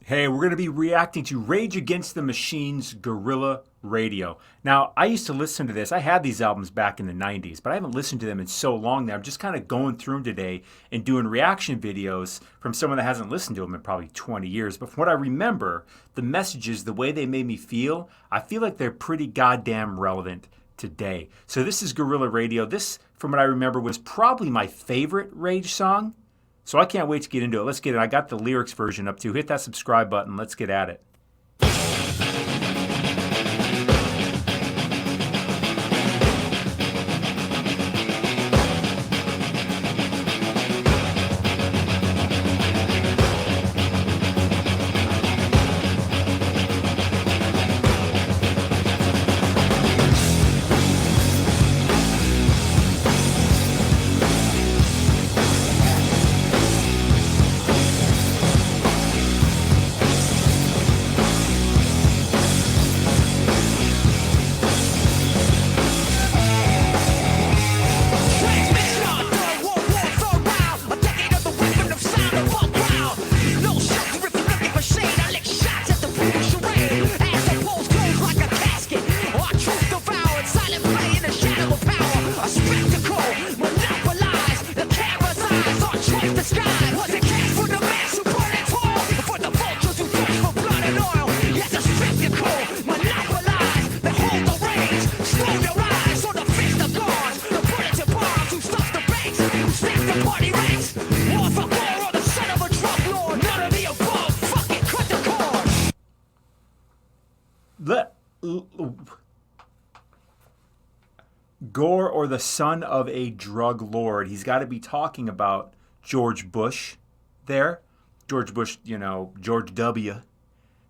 Hey, we're going to be reacting to Rage Against the Machine's Guerrilla Radio. Now, I used to listen to this. I had these albums back in the 90s, but I haven't listened to them in so long that I'm just kind of going through them today and doing reaction videos from someone that hasn't listened to them in probably 20 years. But from what I remember, the messages, the way they made me feel, I feel like they're pretty goddamn relevant today. So this is Guerrilla Radio. This, from what I remember, was probably my favorite Rage song. So I can't wait to get into it. Let's get it. I got the lyrics version up too. Hit that subscribe button. Let's get at it. Gore, or the son of a drug lord. He's got to be talking about George Bush there. George Bush, George W.,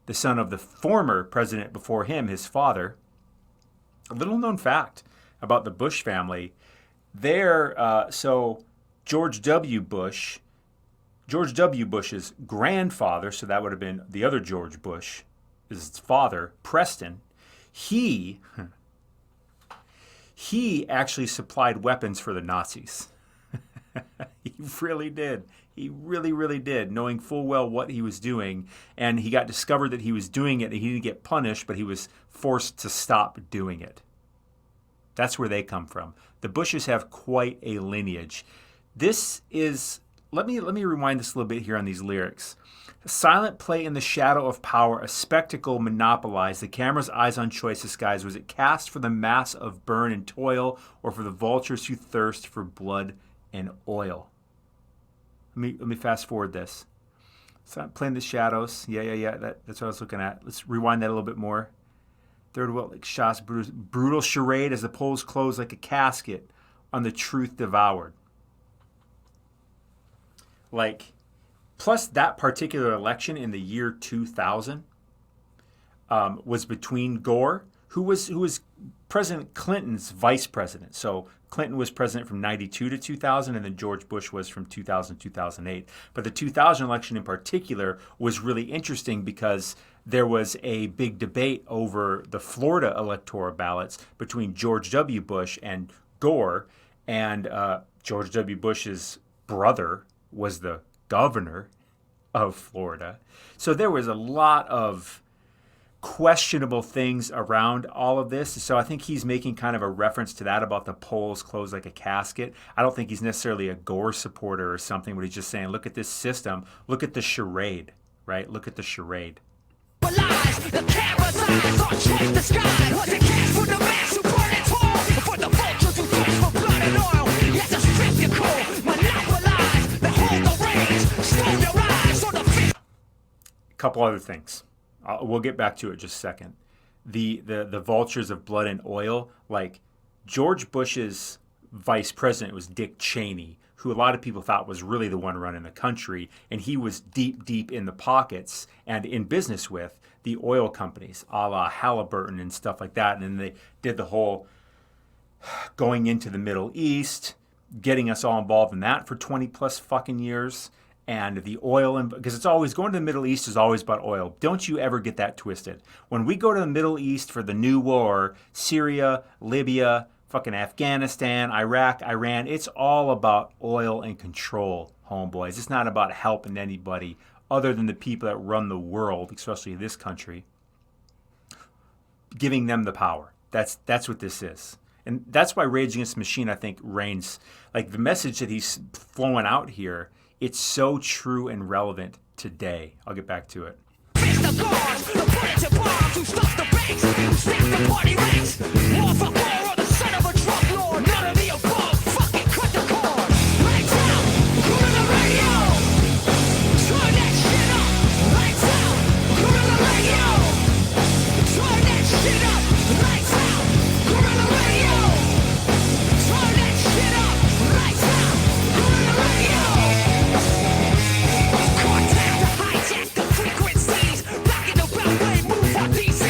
the son of the former president before him, his father. A little known fact about the Bush family. So George W. Bush's grandfather, so that would have been the other George Bush, his father, Preston, he actually supplied weapons for the Nazis. He really did. He really, really did, knowing full well what he was doing. And he got discovered that he was doing it, and he didn't get punished, but he was forced to stop doing it. That's where they come from. The Bushes have quite a lineage. This is, let me rewind this a little bit here on these lyrics. A silent play in the shadow of power, a spectacle monopolized. The camera's eyes on choice disguise. Was it cast for the mass of burn and toil, or for the vultures who thirst for blood and oil? Let me fast forward this. Silent play in the shadows. Yeah. That's what I was looking at. Let's rewind that a little bit more. Third world, like shots, brutal charade as the polls close like a casket on the truth devoured. Plus, that particular election in the year 2000 was between Gore, who was President Clinton's vice president. So Clinton was president from 92 to 2000, and then George Bush was from 2000 to 2008. But the 2000 election in particular was really interesting because there was a big debate over the Florida electoral ballots between George W. Bush and Gore, and George W. Bush's brother was the governor of Florida. So there was a lot of questionable things around all of this. So I think he's making kind of a reference to that about the polls closed like a casket. I don't think he's necessarily a Gore supporter or something, but he's just saying, look at this system. Look at the charade, right? Look at the charade. Couple other things. We'll get back to it in just a second. The vultures of blood and oil, like George Bush's vice president was Dick Cheney, who a lot of people thought was really the one running the country, and he was deep in the pockets and in business with the oil companies, a la Halliburton and stuff like that. And then they did the whole going into the Middle East, getting us all involved in that for 20 plus fucking years. And the oil, because it's always going to the Middle East is always about oil. Don't you ever get that twisted. When we go to the Middle East for the new war, Syria, Libya, fucking Afghanistan, Iraq, Iran, it's all about oil and control, homeboys. It's not about helping anybody other than the people that run the world, especially this country, giving them the power. That's what this is. And that's why Rage Against the Machine, I think, reigns. Like the message that he's flowing out here, it's so true and relevant today. I'll get back to it. Face the guards, the bullets and bombs, who stuff the banks, who stack the party ranks. War for war or the son of a drug lord, none of the above, fucking cut the cord. Lights out, Guerrilla Radio. Turn that shit up. Lights out, Guerrilla Radio. Turn that shit up. Lights out, Guerrilla Radio. Turn that shit up. Lights out, Guerrilla Radio. Cartel to hijack the frequencies. Back in the beltway, move on DC.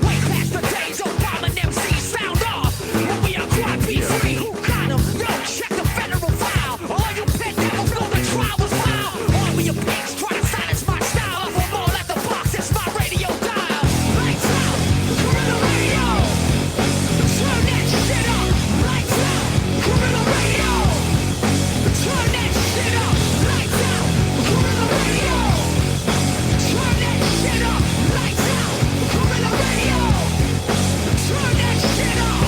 Way past the days of bombing MCs. Sound off when we are quad P3. Who got 'em? Yo, check the federal file. All you pit devils know the trial was foul. All of you pigs try to silence my style. Of them all at the box, it's my radio dial. Lights out, Guerrilla Radio. Turn that shit up. Lights out, Guerrilla Radio. Turn that shit up. Lights out, Guerrilla Radio. Turn that shit up. Lights out, Guerrilla Radio. Turn that shit up.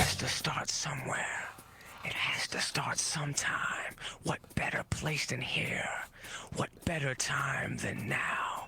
Has to start somewhere. It has to start sometime. What better place than here? What better time than now?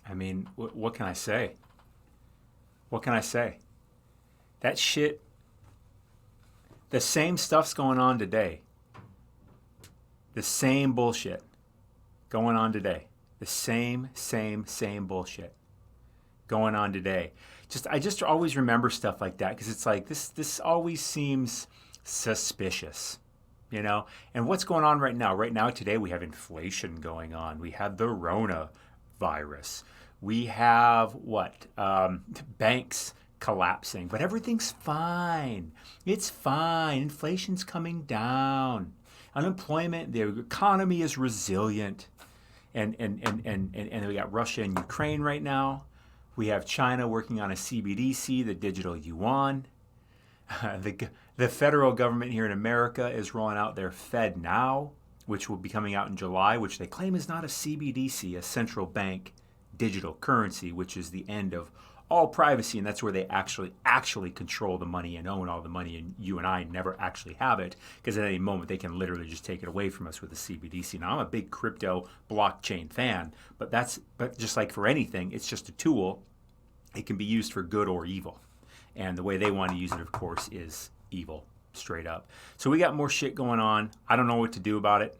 I mean, what can I say? What can I say? That shit, the same stuff's going on today. The same bullshit going on today. The same bullshit going on today. I just always remember stuff like that because it's like this always seems suspicious, you know? And what's going on right now? Right now, today, we have inflation going on. We have the Rona virus. We have banks collapsing, but everything's fine. It's fine. Inflation's coming down. Unemployment, the economy is resilient. And we got Russia and Ukraine right now. We have China working on a CBDC, the digital yuan. The federal government here in America is rolling out their Fed Now, which will be coming out in July, which they claim is not a CBDC, a central bank digital currency, which is the end of all privacy, and that's where they actually control the money and own all the money, and you and I never actually have it, because at any moment they can literally just take it away from us with the CBDC. Now, I'm a big crypto blockchain fan, but just like for anything, it's just a tool. It can be used for good or evil, and the way they want to use it, of course, is evil, straight up. So we got more shit going on. I don't know what to do about it.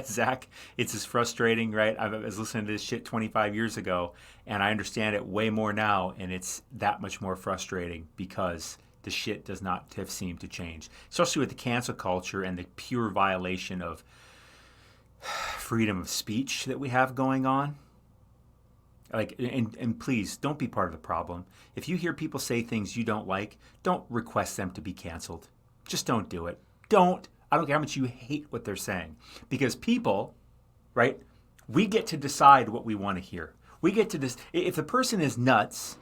Zach, it's as frustrating, right? I was listening to this shit 25 years ago, and I understand it way more now, and it's that much more frustrating because the shit does not have seemed to change, especially with the cancel culture and the pure violation of freedom of speech that we have going on. Like, and please don't be part of the problem. If you hear people say things you don't like, don't request them to be canceled. Just don't do it. I don't care how much you hate what they're saying. Because people, right, we get to decide what we want to hear. We get to this. If the person is nuts,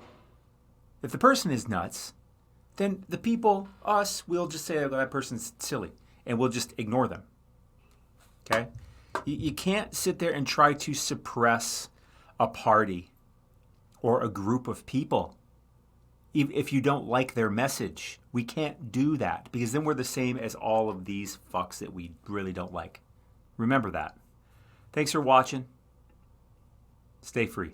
then the people, us, we'll just say, oh, that person's silly. And we'll just ignore them. Okay? You can't sit there and try to suppress a party or a group of people. if you don't like their message. We can't do that because then we're the same as all of these fucks that we really don't like. Remember that. Thanks for watching. Stay free.